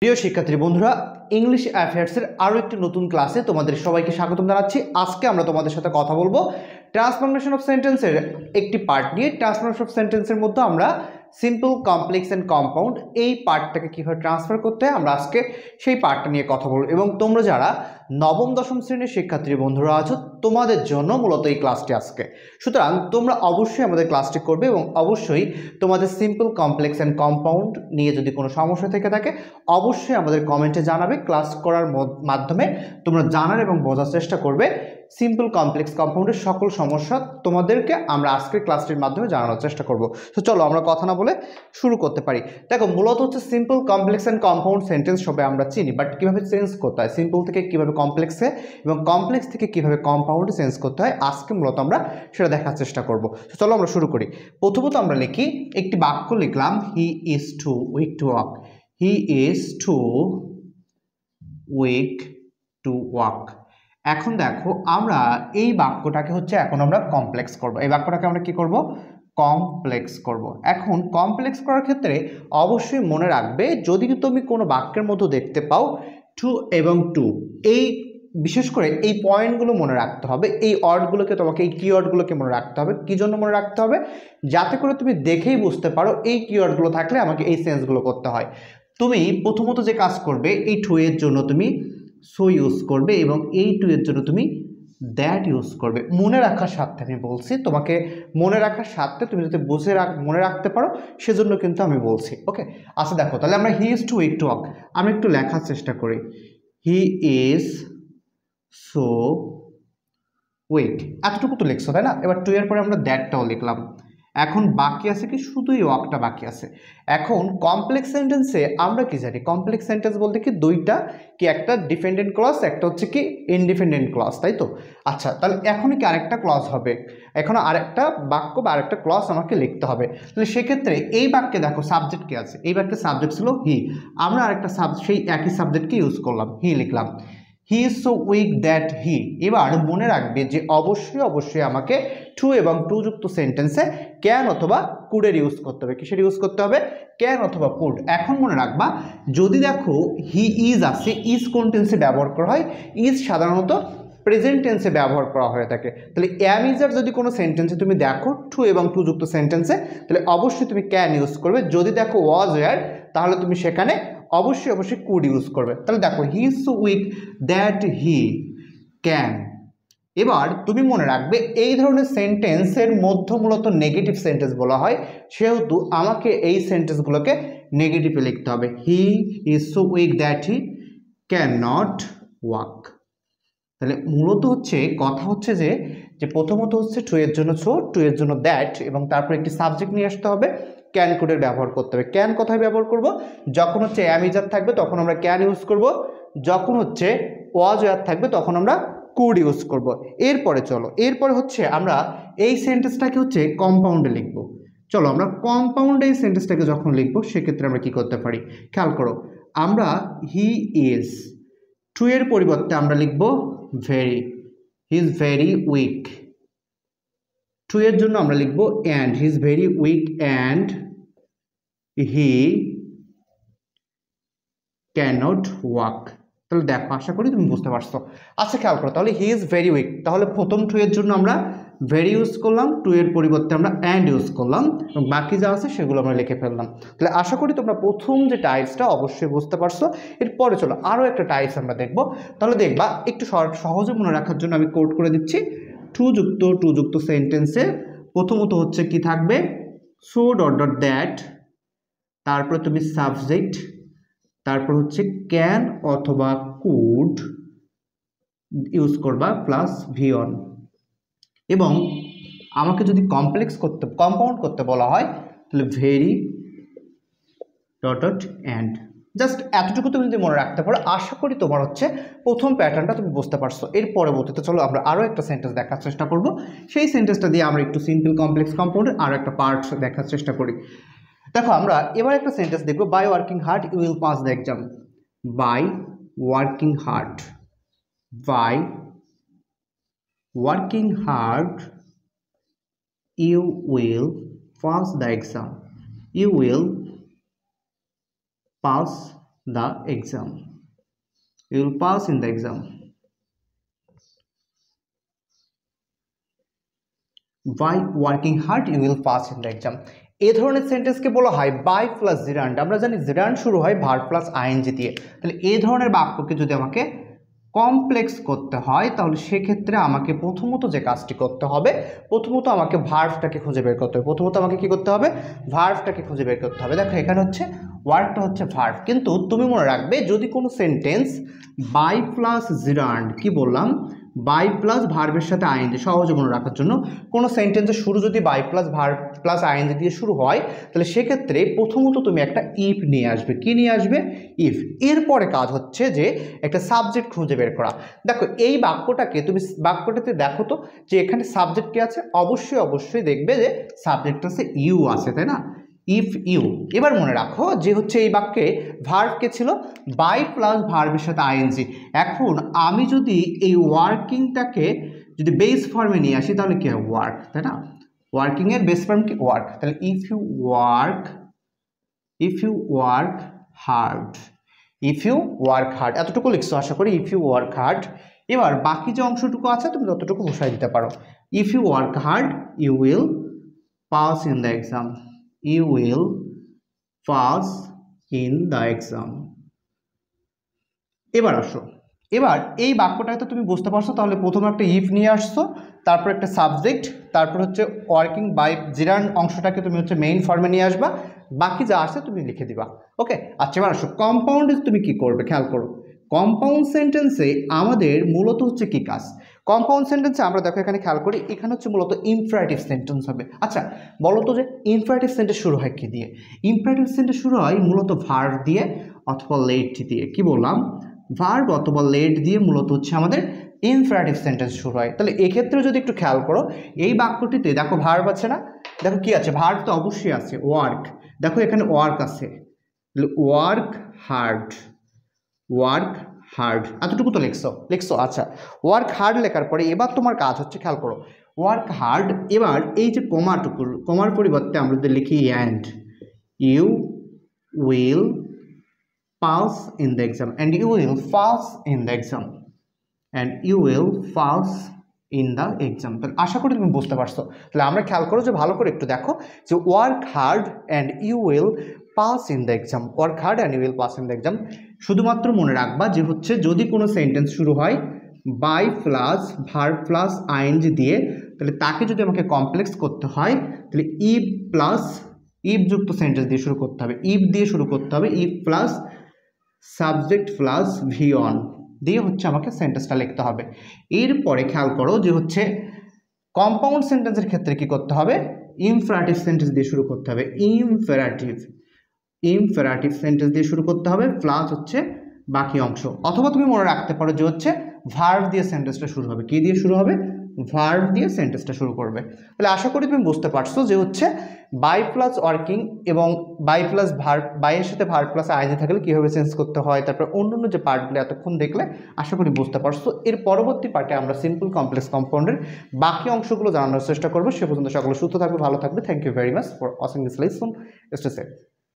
প্রিয় শিক্ষার্থী বন্ধুরা, ইংলিশ অ্যাফেয়ার্সের আরও একটি নতুন ক্লাসে তোমাদের সবাইকে স্বাগতম জানাচ্ছি। আজকে আমরা তোমাদের সাথে কথা বলবো ট্রান্সফরমেশন অফ সেন্টেন্সের একটি পার্ট নিয়ে। ট্রান্সফরমেশন অফ সেন্টেন্সের মধ্যে আমরা সিম্পল, কমপ্লেক্স অ্যান্ড কম্পাউন্ড এই পার্টটাকে কীভাবে ট্রান্সফার করতে হয় আমরা আজকে সেই পার্টটা নিয়ে কথা বলবো। এবং তোমরা যারা নবম দশম শ্রেণীর শিক্ষার্থী বন্ধুরা আছো তোমাদের জন্য মূলত এই ক্লাসটি আজকে। সুতরাং তোমরা অবশ্যই আমাদের ক্লাসটি করবে এবং অবশ্যই তোমাদের সিম্পল, কমপ্লেক্স অ্যান্ড কম্পাউন্ড নিয়ে যদি কোনো সমস্যা থেকে থাকে অবশ্যই আমাদের কমেন্টে জানাবে। ক্লাস করার মাধ্যমে তোমরা জানার এবং বোঝার চেষ্টা করবে সিম্পল, কমপ্লেক্স, কম্পাউন্ডের সকল সমস্যা তোমাদেরকে আমরা আজকের ক্লাসটির মাধ্যমে জানানোর চেষ্টা করব। তো চলো আমরা কথা না বলে শুরু করতে পারি। দেখো, মূলত হচ্ছে simple, complex and compound sentence সবাই আমরা চিনি, বাট কীভাবে চেঞ্জ করতে হয়, সিম্পল থেকে কীভাবে কমপ্লেক্সে এবং কমপ্লেক্স থেকে কীভাবে কম্পাউন্ডে চেঞ্জ করতে হয়, আজকে মূলত আমরা সেটা দেখার চেষ্টা করব। তো চলো আমরা শুরু করি। প্রথমত আমরা লিখি, একটি বাক্য লিখলাম, he is too weak to walk. He is too weak to walk. এখন দেখো, আমরা এই বাক্যটাকে হচ্ছে এখন আমরা কমপ্লেক্স করব। এই বাক্যটাকে আমরা কি করব? কমপ্লেক্স করব। এখন কমপ্লেক্স করার ক্ষেত্রে অবশ্যই মনে রাখবে, যদি তুমি কোনো বাক্যের মধ্যে দেখতে পাও টু এবং টু, এই বিশেষ করে এই পয়েন্টগুলো মনে রাখতে হবে। এই ওয়ার্ডগুলোকে তোমাকে, এই কিওয়ার্ডগুলোকে মনে রাখতে হবে। কী জন্য মনে রাখতে হবে? যাতে করে তুমি দেখেই বুঝতে পারো এই কিওয়ার্ডগুলো থাকলে আমাকে এই সেন্সগুলো করতে হয়। তুমি প্রথমত যে কাজ করবে, এই টু এর জন্য তুমি সো ইউজ করবে এবং এই টু এর জন্য তুমি দ্যাট ইউজ করবে। মনে রাখার স্বার্থে আমি বলছি, তোমাকে মনে রাখার স্বার্থে তুমি যদি মনে রাখতে পারো সেজন্য কিন্তু আমি বলছি। ওকে, আচ্ছা দেখো, তাহলে আমরা he is too weak to walk, আমি একটু লেখার চেষ্টা করি। হি ইজ সো উইক, এতটুকু তো লিখছো তাই না? এবার টু এর পরে আমরা দ্যাটটাও লিখলাম। এখন বাকি আছে কি? শুধু এই ওয়াকটা বাকি আছে। এখন কমপ্লেক্স সেন্টেন্সে আমরা কি জানি? কমপ্লেক্স সেন্টেন্স বলতে কি দুইটা, কি একটা ডিপেন্ডেন্ট ক্লজ, একটা হচ্ছে কি ইনডিপেন্ডেন্ট ক্লজ, তাই তো? আচ্ছা, তাহলে এখনই কি আরেকটা ক্লজ হবে? এখন আরেকটা বাক্য বা আরেকটা ক্লজ আমাকে লিখতে হবে। তাহলে সেক্ষেত্রে এই বাক্যে দেখো সাবজেক্ট কি আছে? এই বাক্যে সাবজেক্ট ছিল হি, আমরা আরেকটা সেই একই সাবজেক্টকে ইউজ করলাম, হি লিখলাম। He is so weak that he. এবার মনে রাখবে যে অবশ্যই আমাকে টু এবং টু যুক্ত সেন্টেন্সে ক্যান অথবা কুডের ইউজ করতে হবে। কিসের ইউজ করতে হবে? ক্যান অথবা কুড। এখন মনে রাখবা, যদি দেখো হি ইজ আছে, ইজ কোন টেন্সে ব্যবহার করা হয়? ইজ সাধারণত প্রেজেন্ট টেন্সে ব্যবহার করা হয়ে থাকে। তাহলে অ্যাম ইজার যদি কোনো সেন্টেন্সে তুমি দেখো টু এবং টু যুক্ত সেন্টেন্সে, তাহলে অবশ্যই তুমি ক্যান ইউজ করবে। যদি দেখো ওয়াজ ওয়্যার, তাহলে তুমি সেখানে অবশ্যই কুড ইউজ করবে। তাহলে দেখো, he is so weak that he can. এবার তুমি মনে রাখবে, এই ধরনের সেন্টেন্সের মধ্যে মূলত নেগেটিভ সেন্টেন্স বলা হয়, সেহেতু আমাকে এই সেন্টেন্সগুলোকে নেগেটিভে লিখতে হবে। He is so weak that he can not walk. তাহলে মূলত হচ্ছে কথা হচ্ছে যে প্রথমত হচ্ছে টু এর জন্য সো, টু এর জন্য দ্যাট, এবং তারপর একটি সাবজেক্ট নিয়ে আসতে হবে, ক্যান কোডের ব্যবহার করতে হবে। ক্যান কোথায় ব্যবহার করব? যখন হচ্ছে অ্যাম ইজার থাকবে তখন আমরা ক্যান ইউজ করব, যখন হচ্ছে ওয়াজ ওয়্যার থাকবে তখন আমরা কুড ইউজ করব। এরপরে হচ্ছে আমরা এই সেন্টেন্সটাকে হচ্ছে কম্পাউন্ডে লিখব। চলো আমরা কম্পাউন্ডে এই সেন্টেন্সটাকে যখন লিখবো সেক্ষেত্রে আমরা কি করতে পারি খেয়াল করো। আমরা হি ইজ, টু এর পরিবর্তে আমরা লিখব very, he is very weak. Too এর জন্য আমরা লিখব and, he is very weak and he cannot walk. তাহলে দেখো, আশা করি তুমি বুঝতে পারছো। আচ্ছা খেয়াল করো, তাহলে হি ইজ ভেরি উইক, তাহলে প্রথম টু এর জন্য আমরা ভেরি ইউজ করলাম, টু এর পরিবর্তে আমরা অ্যান্ড ইউজ করলাম, এবং বাকি যা আছে সেগুলো আমরা লিখে ফেললাম। তাহলে আশা করি তোমরা প্রথম যে টাইপসটা অবশ্যই বুঝতে পারছো। এরপরে চলো আরও একটা টাইপস আমরা দেখবো। তাহলে দেখবা, একটু সহজে মনে রাখার জন্য আমি কোড করে দিচ্ছি। টু যুক্ত সেন্টেন্সে প্রথমত হচ্ছে কি থাকবে? সো ডট ডট দ্যাট, তারপরে তুমি সাবজেক্ট, তারপর হচ্ছে ক্যান অথবা কুড ইউজ করবা প্লাস ভি অন। এবং আমাকে যদি কম্পাউন্ড করতে বলা হয়, তাহলে very dot dot and. Just এতটুকু তুমি যদি মনে রাখতে পারো, আশা করি তোমার হচ্ছে প্রথম প্যাটার্নটা তুমি বুঝতে পারছো। এর পরবর্তীতে চলো আমরা আরও একটা সেন্টেন্স দেখার চেষ্টা করব। সেই সেন্টেন্সটা দিয়ে আমরা একটু সিম্পল, কমপ্লেক্স, কম্পাউন্ডের আরও একটা পার্ট দেখার চেষ্টা করি। দেখো, আমরা এবার একটা সেন্টেন্স দেখবো, by working hard you will pass the exam. By working hard, by working hard you will pass the exam. You will pass the exam. You will pass in the exam. By working hard you will pass in the exam. এই ধরনের সেন্টেন্সকে বলা হয় by plus জিরান্ড। আমরা জানি জিরান্ড শুরু হয় verb plus ING দিয়ে। তাহলে এই ধরনের বাক্যকে যদি আমাকে কমপ্লেক্স করতে হয় তাহলে সেক্ষেত্রে আমাকে প্রথমত যে কাজটি করতে হবে, প্রথমত আমাকে ভার্বটাকে খুঁজে বের করতে হবে। প্রথমত আমাকে কি করতে হবে? ভার্বটাকে খুঁজে বের করতে হবে। দেখো এখানে হচ্ছে ওয়ার্ডটা হচ্ছে ভার্ব, কিন্তু তুমি মনে রাখবে যদি কোনো সেন্টেন্স বাই প্লাস জিরান্ড, কি বললাম, বাই প্লাস ভার্বের সাথে আইএনজি, সহজে মনে রাখার জন্য কোনো সেন্টেন্সের শুরু যদি by plus verb plus ING দিয়ে শুরু হয় তাহলে সেক্ষেত্রে প্রথমত তুমি একটা ইফ নিয়ে আসবে। কি নিয়ে আসবে? ইফ। এরপরে কাজ হচ্ছে যে একটা সাবজেক্ট খুঁজে বের করা। দেখো এই বাক্যটাকে তুমি বাক্যটাতে দেখো তো যে এখানে সাবজেক্ট কি আছে? অবশ্যই দেখবে যে সাবজেক্ট আছে ইউ আছে, তাই না? If you. এবার মনে রাখো যে হচ্ছে এই বাক্যে ভার্ব কে ছিল? বাই প্লাস ভার্বের সাথে আইএনজি। এখন আমি যদি এই ওয়ার্কিংটাকে যদি বেস ফর্মে নিয়ে আসি তাহলে কি হয়? ওয়ার্ক, তাই না? ওয়ার্কিং এর বেস ফর্ম কি? ওয়ার্ক। তাহলে if you work hard, if you work hard, এতটুকু লিখছো আশা করি, ইফ ইউ ওয়ার্ক হার্ড। এবার বাকি যে অংশটুকু আছে তুমি ততটুকু বসাই দিতে পারো। If you work hard you will pass in the exam, you will pass in the exam. এবার আসো, এবার এই বাক্যটাতে তুমি বুঝতে পারছো তাহলে প্রথমে একটা ইফ নিয়ে আসছো, তারপর একটা সাবজেক্ট, তারপর হচ্ছে ওয়ার্কিং বাই জিরান অংশটাকে তুমি হচ্ছে মেইন ফর্মে নিয়ে আসবা, বাকি যা আসছে তুমি লিখে দিবা। ওকে, আচ্ছা এবার আসো কম্পাউন্ডে তুমি কি করবে খেয়াল করো। কম্পাউন্ড সেন্টেন্সে আমাদের মূলত হচ্ছে কি কাজ? কম্পাউন্ড সেন্টেন্সে আমরা দেখো এখানে খেয়াল করি, এখানে হচ্ছে মূলত ইমপারেটিভ সেন্টেন্স হবে। আচ্ছা বলো তো যে ইমপারেটিভ সেন্টেন্স শুরু হয় কি দিয়ে? ইমপারেটিভ সেন্টেন্স শুরু হয় মূলত ভার্ব দিয়ে অথবা লেট দিয়ে। কি বললাম? ভার্ব অথবা লেট দিয়ে মূলত হচ্ছে আমাদের ইমপারেটিভ সেন্টেন্স শুরু হয়। তাহলে এক্ষেত্রে যদি একটু খেয়াল করো এই বাক্যটিতে দেখো ভার্ব আছে না? দেখো কি আছে? ভার্ব তো অবশ্যই আছে, ওয়ার্ক। দেখো এখানে ওয়ার্ক আছে, ওয়ার্ক হার্ড, ওয়ার্ক হার্ড, এতটুকু তো লিখছো। আচ্ছা ওয়ার্ক হার্ড লেখার পরে এবার তোমার কাজ হচ্ছে খেয়াল করো ওয়ার্ক হার্ড। এবার এই যে কমাটুকু, কমার পরিবর্তে আমরা যদি লিখি and, you will pass in the exam, and you will pass in the exam, and you will pass in the exam. তাহলে আশা করি তুমি বুঝতে পারছো। তাহলে আমরা খেয়াল করো যে ভালো করে একটু দেখো যে work hard and you will pass in the exam, work hard and you will pass in the exam. শুধুমাত্র মনে রাখবা যে হচ্ছে যদি কোনো সেন্টেন্স শুরু হয় by plus verb plus ING দিয়ে তাহলে তাকে যদি আমাকে কমপ্লেক্স করতে হয় তাহলে ইফ প্লাস ইফ যুক্ত সেন্টেন্স দিয়ে শুরু করতে হবে, ইফ দিয়ে শুরু করতে হবে, if plus subject plus V one দিয়ে হচ্ছে আমাকে সেন্টেন্সটা লিখতে হবে। এরপরে খেয়াল করো যে হচ্ছে কম্পাউন্ড সেন্টেন্সের ক্ষেত্রে কি করতে হবে? ইমপারেটিভ সেন্টেন্স দিয়ে শুরু করতে হবে, ইমপারেটিভ সেন্টেন্স দিয়ে শুরু করতে হবে প্লাস হচ্ছে বাকি অংশ। অথবা তুমি মনে রাখতে পারো যে হচ্ছে ভার্ব দিয়ে সেন্টেন্সটা শুরু হবে। কি দিয়ে শুরু হবে? ভার্ব দিয়ে সেন্টেন্সটা শুরু করবে। তাহলে আশা করি তুমি বুঝতে পারছো যে হচ্ছে বাই প্লাস ওয়ার্কিং এবং বাই প্লাস ভার্ব, বাইয়ের সাথে ভার্ব প্লাস আইএনজি থাকলে কীভাবে চেঞ্জ করতে হয়, তারপর অন্যান্য যে পার্টগুলো এতক্ষণ দেখলে আশা করি বুঝতে পারছো। এর পরবর্তী পার্টে আমরা সিম্পল কমপ্লেক্স কম্পাউন্ডের বাকি অংশগুলো জানানোর চেষ্টা করবো। সে পর্যন্ত সকলে সুস্থ থাকবে, ভালো থাকবে। Thank you very much for watching this lesson. Stay safe.